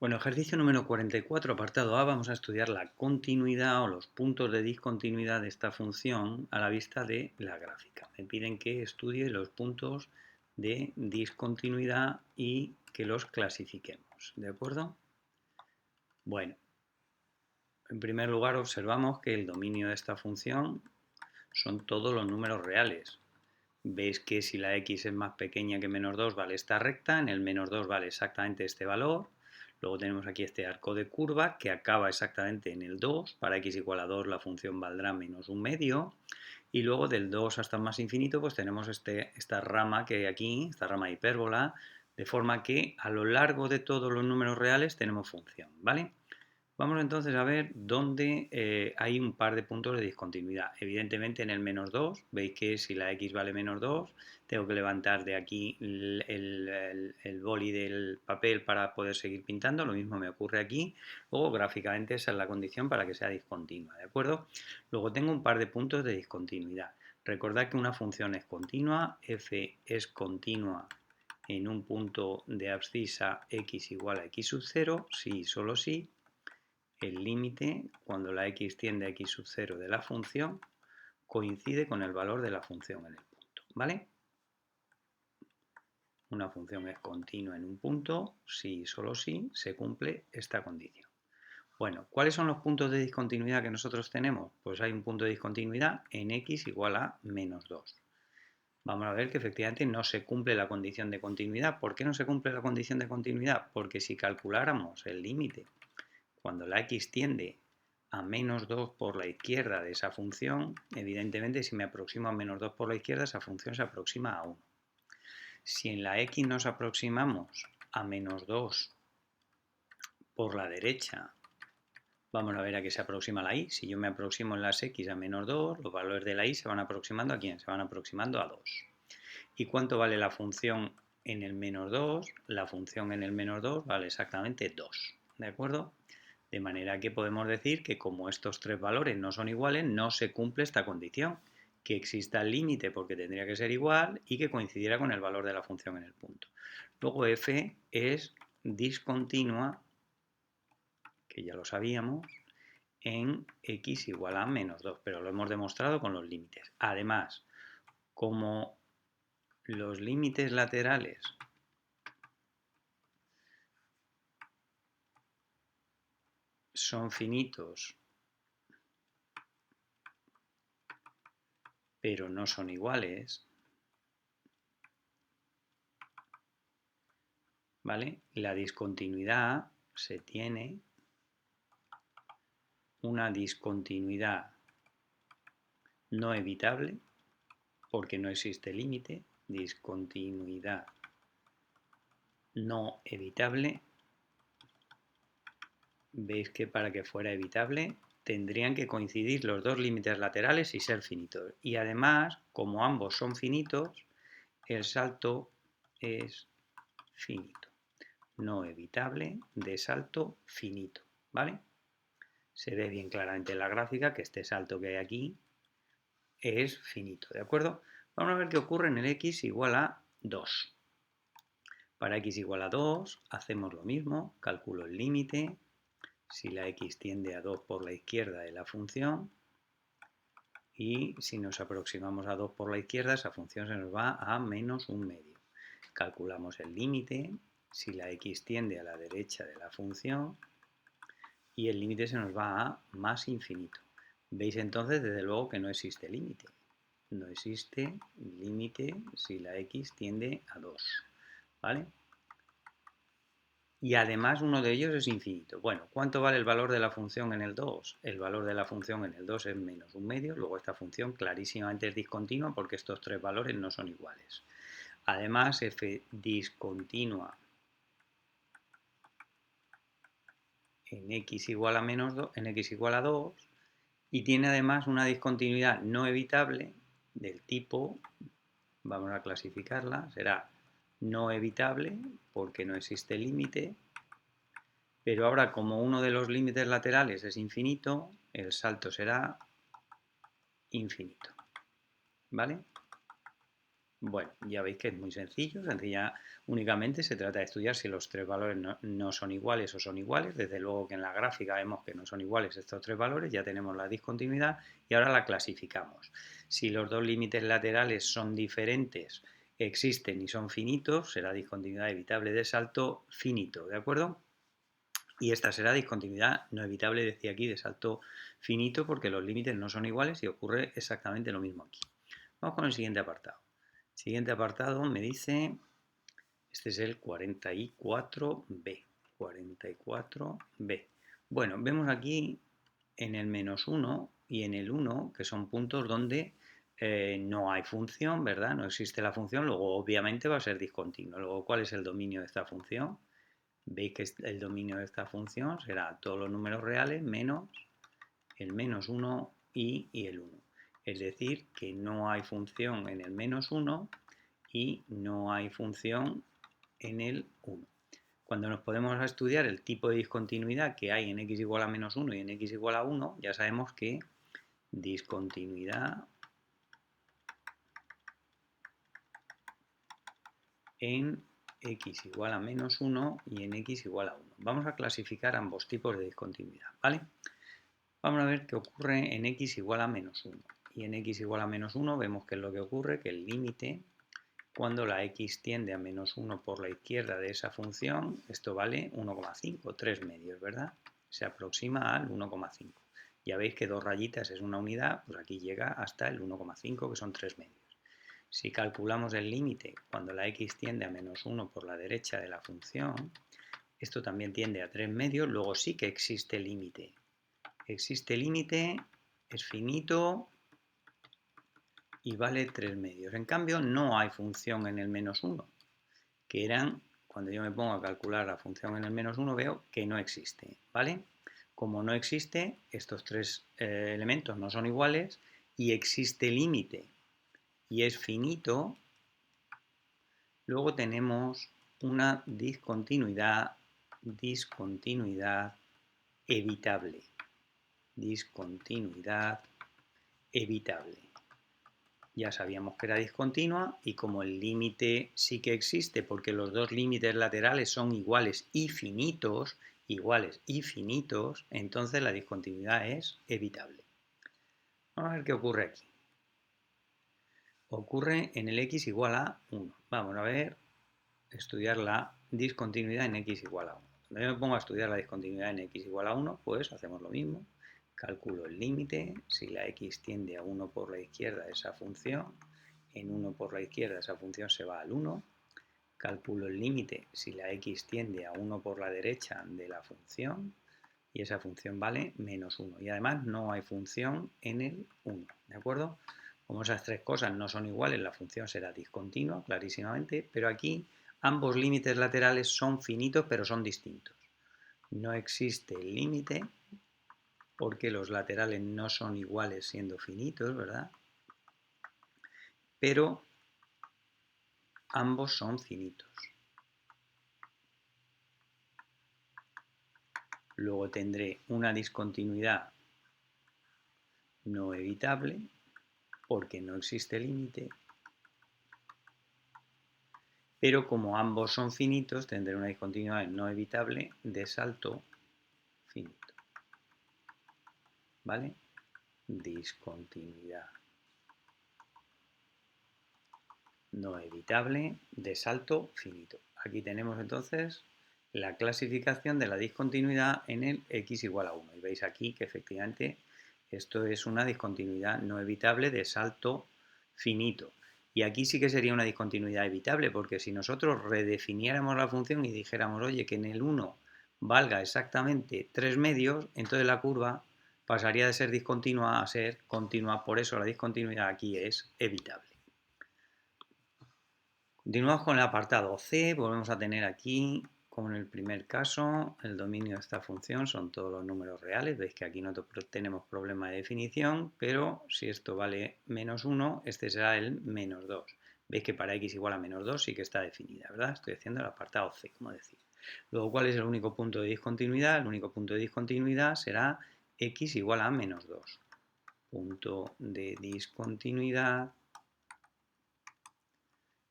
Bueno, ejercicio número 44, apartado A, vamos a estudiar la continuidad o los puntos de discontinuidad de esta función a la vista de la gráfica. Me piden que estudie los puntos de discontinuidad y que los clasifiquemos, ¿de acuerdo? Bueno, en primer lugar observamos que el dominio de esta función son todos los números reales. Veis que si la x es más pequeña que menos 2 vale esta recta, en el menos 2 vale exactamente este valor. Luego tenemos aquí este arco de curva que acaba exactamente en el 2. Para x igual a 2 la función valdrá menos un medio. Y luego del 2 hasta más infinito pues tenemos esta rama que hay aquí, esta rama de hipérbola, de forma que a lo largo de todos los números reales tenemos función, ¿vale? Vamos entonces a ver dónde hay un par de puntos de discontinuidad. Evidentemente en el menos 2, veis que si la x vale menos 2, tengo que levantar de aquí el boli del papel para poder seguir pintando. Lo mismo me ocurre aquí. Luego gráficamente esa es la condición para que sea discontinua, ¿de acuerdo? Luego tengo un par de puntos de discontinuidad. Recordad que una función es continua, f es continua en un punto de abscisa x igual a x sub 0, si y solo si el límite, cuando la x tiende a x sub 0 de la función, coincide con el valor de la función en el punto, ¿vale? Una función es continua en un punto si y solo si se cumple esta condición. Bueno, ¿cuáles son los puntos de discontinuidad que nosotros tenemos? Pues hay un punto de discontinuidad en x igual a menos 2. Vamos a ver que efectivamente no se cumple la condición de continuidad. ¿Por qué no se cumple la condición de continuidad? Porque si calculáramos el límite cuando la x tiende a menos 2 por la izquierda de esa función, evidentemente si me aproximo a menos 2 por la izquierda, esa función se aproxima a 1. Si en la x nos aproximamos a menos 2 por la derecha, vamos a ver a qué se aproxima la y. Si yo me aproximo en las x a menos 2, los valores de la y se van aproximando ¿a quién? Se van aproximando a 2. ¿Y cuánto vale la función en el menos 2? La función en el menos 2 vale exactamente 2. ¿De acuerdo? De manera que podemos decir que como estos tres valores no son iguales, no se cumple esta condición, que exista el límite porque tendría que ser igual y que coincidiera con el valor de la función en el punto. Luego f es discontinua, que ya lo sabíamos, en x igual a menos 2, pero lo hemos demostrado con los límites. Además, como los límites laterales son finitos, pero no son iguales, ¿vale? La discontinuidad se tiene una discontinuidad no evitable, porque no existe límite, discontinuidad no evitable. Veis que para que fuera evitable tendrían que coincidir los dos límites laterales y ser finitos. Y además, como ambos son finitos, el salto es finito. No evitable de salto finito, ¿vale? Se ve bien claramente en la gráfica que este salto que hay aquí es finito, ¿de acuerdo? Vamos a ver qué ocurre en el x igual a 2. Para x igual a 2 hacemos lo mismo, calculo el límite, si la x tiende a 2 por la izquierda de la función, y si nos aproximamos a 2 por la izquierda, esa función se nos va a menos un medio. Calculamos el límite, si la x tiende a la derecha de la función, y el límite se nos va a más infinito. Veis entonces, desde luego, que no existe límite. No existe límite si la x tiende a 2, ¿vale? Y además uno de ellos es infinito. Bueno, ¿cuánto vale el valor de la función en el 2? El valor de la función en el 2 es menos un medio. Luego esta función clarísimamente es discontinua porque estos tres valores no son iguales. Además, f discontinua en x igual a menos 2, en x igual a 2, y tiene además una discontinuidad no evitable del tipo, vamos a clasificarla, será no evitable porque no existe límite, pero ahora como uno de los límites laterales es infinito, el salto será infinito, ¿vale? Bueno, ya veis que es muy sencillo, únicamente se trata de estudiar si los tres valores no son iguales o son iguales. Desde luego que en la gráfica vemos que no son iguales estos tres valores, ya tenemos la discontinuidad y ahora la clasificamos. Si los dos límites laterales son diferentes, existen y son finitos, será discontinuidad evitable de salto finito, ¿de acuerdo? Y esta será discontinuidad no evitable, decía aquí, de salto finito, porque los límites no son iguales y ocurre exactamente lo mismo aquí. Vamos con el siguiente apartado. El siguiente apartado me dice, este es el 44b. 44b. Bueno, vemos aquí en el -1 y en el 1, que son puntos donde no hay función, ¿verdad? No existe la función, luego obviamente va a ser discontinuo. Luego, ¿cuál es el dominio de esta función? Veis que el dominio de esta función será todos los números reales menos el -1 y el 1. Es decir, que no hay función en el -1 y no hay función en el 1. Cuando nos podemos estudiar el tipo de discontinuidad que hay en x igual a -1 y en x igual a 1, ya sabemos que discontinuidad en x igual a -1 y en x igual a 1. Vamos a clasificar ambos tipos de discontinuidad, ¿vale? Vamos a ver qué ocurre en x igual a -1. Y en x igual a -1 vemos que es lo que ocurre, que el límite, cuando la x tiende a -1 por la izquierda de esa función, esto vale 1,5, 3 medios, ¿verdad? Se aproxima al 1,5. Ya veis que 2 rayitas es una unidad, pues aquí llega hasta el 1,5, que son 3 medios. Si calculamos el límite cuando la x tiende a -1 por la derecha de la función, esto también tiende a 3 medios, luego sí que existe límite. Existe límite, es finito y vale 3 medios. En cambio, no hay función en el -1, que eran, cuando yo me pongo a calcular la función en el -1, veo que no existe, ¿vale? Como no existe, estos tres elementos no son iguales y existe límite y es finito, luego tenemos una discontinuidad evitable. Discontinuidad evitable. Ya sabíamos que era discontinua y como el límite sí que existe porque los dos límites laterales son iguales y finitos, entonces la discontinuidad es evitable. Vamos a ver qué ocurre aquí. Ocurre en el x igual a 1. Vamos a ver, estudiar la discontinuidad en x igual a 1. Cuando yo me pongo a estudiar la discontinuidad en x igual a 1, pues hacemos lo mismo. Calculo el límite, si la x tiende a 1 por la izquierda de esa función, en 1 por la izquierda esa función se va al 1. Calculo el límite, si la x tiende a 1 por la derecha de la función, y esa función vale -1. Y además no hay función en el 1, ¿de acuerdo? Como esas tres cosas no son iguales, la función será discontinua, clarísimamente, pero aquí ambos límites laterales son finitos, pero son distintos. No existe el límite porque los laterales no son iguales siendo finitos, ¿verdad? Pero ambos son finitos. Luego tendré una discontinuidad no evitable porque no existe límite, pero como ambos son finitos tendré una discontinuidad no evitable de salto finito. ¿Vale? Discontinuidad no evitable de salto finito. Aquí tenemos entonces la clasificación de la discontinuidad en el x igual a 1. Y veis aquí que efectivamente esto es una discontinuidad no evitable de salto finito. Y aquí sí que sería una discontinuidad evitable, porque si nosotros redefiniéramos la función y dijéramos, oye, que en el 1 valga exactamente 3 medios, entonces la curva pasaría de ser discontinua a ser continua. Por eso la discontinuidad aquí es evitable. Continuamos con el apartado C, volvemos a tener aquí, como en el primer caso, el dominio de esta función son todos los números reales. Veis que aquí no tenemos problema de definición, pero si esto vale -1, este será el -2. Veis que para x igual a -2 sí que está definida, ¿verdad? Estoy haciendo el apartado C, como decía. Luego, ¿cuál es el único punto de discontinuidad? El único punto de discontinuidad será x igual a -2. Punto de discontinuidad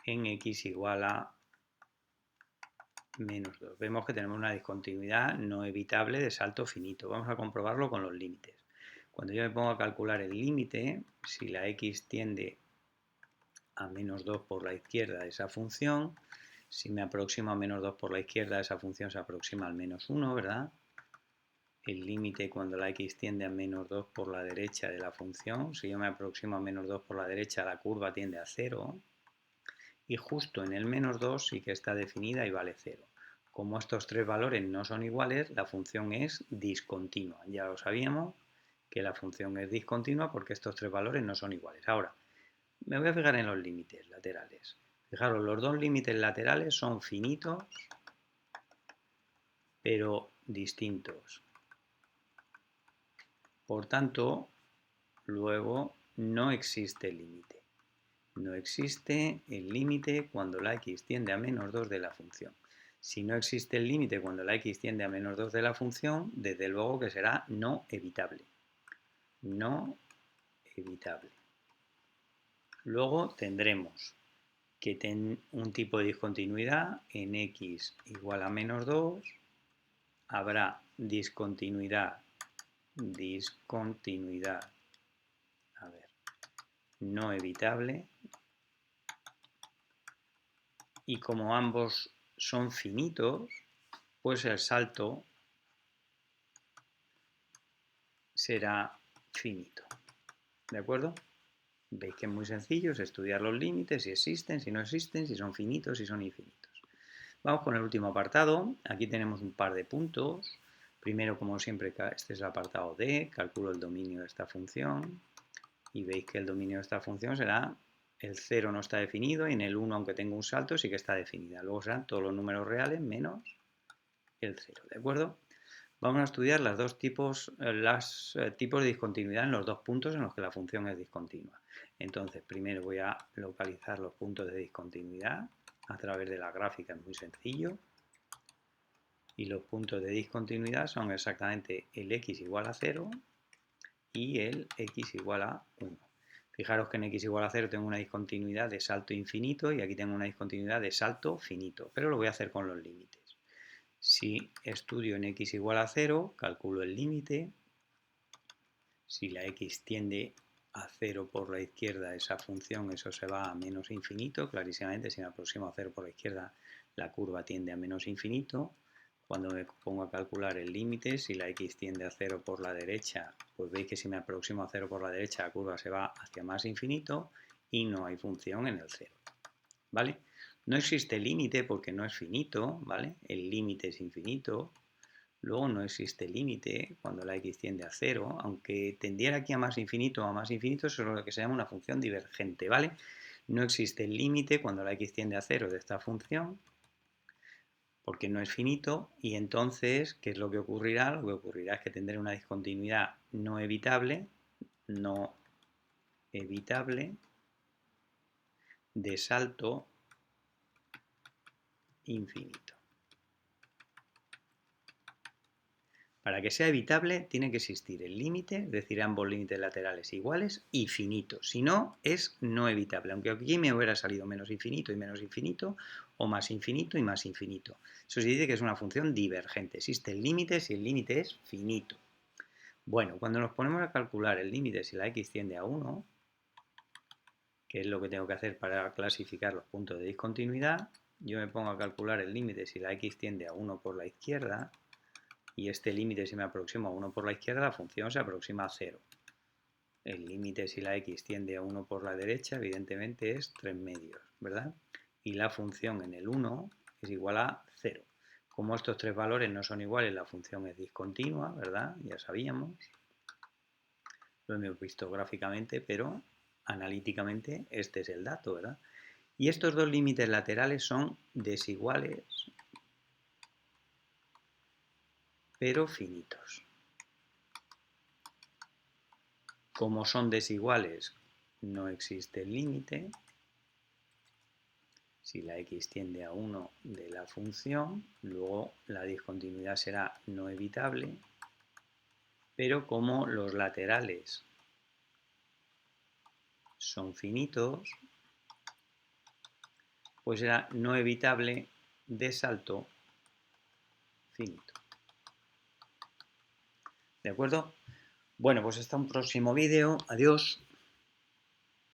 en x igual a menos 2. Vemos que tenemos una discontinuidad no evitable de salto finito. Vamos a comprobarlo con los límites. Cuando yo me pongo a calcular el límite, si la x tiende a menos 2 por la izquierda de esa función, si me aproximo a menos 2 por la izquierda, esa función se aproxima al menos 1, ¿verdad? El límite cuando la x tiende a menos 2 por la derecha de la función, si yo me aproximo a menos 2 por la derecha, la curva tiende a 0. Y justo en el menos 2 sí que está definida y vale 0. Como estos tres valores no son iguales, la función es discontinua. Ya lo sabíamos que la función es discontinua porque estos tres valores no son iguales. Ahora, me voy a fijar en los límites laterales. Fijaros, los dos límites laterales son finitos, pero distintos. Por tanto, luego no existe límite. No existe el límite cuando la x tiende a menos 2 de la función. Si no existe el límite cuando la x tiende a menos 2 de la función, desde luego que será no evitable. No evitable. Luego tendremos que un tipo de discontinuidad en x igual a menos 2. Habrá discontinuidad, no evitable. Y como ambos son finitos, pues el salto será finito. ¿De acuerdo? Veis que es muy sencillo, es estudiar los límites, si existen, si no existen, si son finitos, si son infinitos. Vamos con el último apartado. Aquí tenemos un par de puntos. Primero, como siempre, este es el apartado D. Calculo el dominio de esta función. Y veis que el dominio de esta función será el 0 no está definido y en el 1, aunque tenga un salto, sí que está definida. Luego serán todos los números reales menos el 0. ¿De acuerdo? Vamos a estudiar los tipos de discontinuidad en los dos puntos en los que la función es discontinua. Entonces, primero voy a localizar los puntos de discontinuidad a través de la gráfica, es muy sencillo. Y los puntos de discontinuidad son exactamente el x igual a 0 y el x igual a 1. Fijaros que en x igual a 0 tengo una discontinuidad de salto infinito y aquí tengo una discontinuidad de salto finito, pero lo voy a hacer con los límites. Si estudio en x igual a 0, calculo el límite. Si la x tiende a 0 por la izquierda, esa función, eso se va a menos infinito. Clarísimamente, si me aproximo a 0 por la izquierda, la curva tiende a menos infinito. Cuando me pongo a calcular el límite, si la x tiende a 0 por la derecha, pues veis que si me aproximo a 0 por la derecha, la curva se va hacia más infinito y no hay función en el 0. ¿Vale? No existe límite porque no es finito, ¿vale? El límite es infinito. Luego no existe límite cuando la x tiende a 0, aunque tendiera aquí a más infinito o a más infinito, eso es lo que se llama una función divergente, ¿vale? No existe límite cuando la x tiende a 0 de esta función, porque no es finito, y entonces, ¿qué es lo que ocurrirá? Lo que ocurrirá es que tendré una discontinuidad no evitable de salto infinito. Para que sea evitable tiene que existir el límite, es decir, ambos límites laterales iguales y finito. Si no, es no evitable, aunque aquí me hubiera salido menos infinito y menos infinito, o más infinito y más infinito. Eso se dice que es una función divergente. Existe el límite si el límite es finito. Bueno, cuando nos ponemos a calcular el límite si la x tiende a 1, que es lo que tengo que hacer para clasificar los puntos de discontinuidad, yo me pongo a calcular el límite si la x tiende a 1 por la izquierda, y este límite, si me aproximo a 1 por la izquierda, la función se aproxima a 0. El límite si la x tiende a 1 por la derecha, evidentemente es 3 medios, ¿verdad? Y la función en el 1 es igual a 0. Como estos tres valores no son iguales, la función es discontinua, ¿verdad? Ya sabíamos. Lo hemos visto gráficamente, pero analíticamente este es el dato, ¿verdad? Y estos dos límites laterales son desiguales, pero finitos. Como son desiguales, no existe el límite. Si la x tiende a 1 de la función, luego la discontinuidad será no evitable, pero como los laterales son finitos, pues era no evitable de salto finito. ¿De acuerdo? Bueno, pues hasta un próximo vídeo. Adiós.